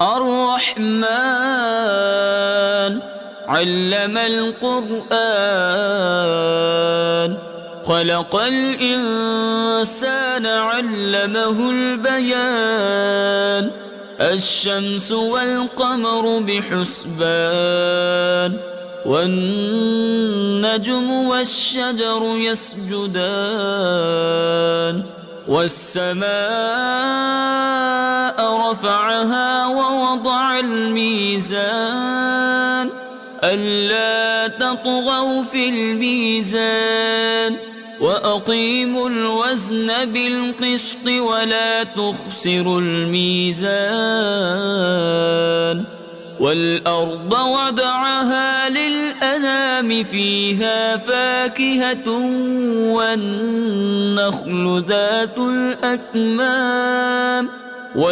الرحمن علم القرآن خلق الإنسان علمه البيان الشمس والقمر بحسبان والنجم والشجر يسجدان والسماء رفعها ووضع الميزان ألا تطغوا في الميزان وأقيموا الوزن بالقسط ولا تخسروا الميزان والأرض وضعها للأنام فيها فاكهة والنخل ذات الأكمام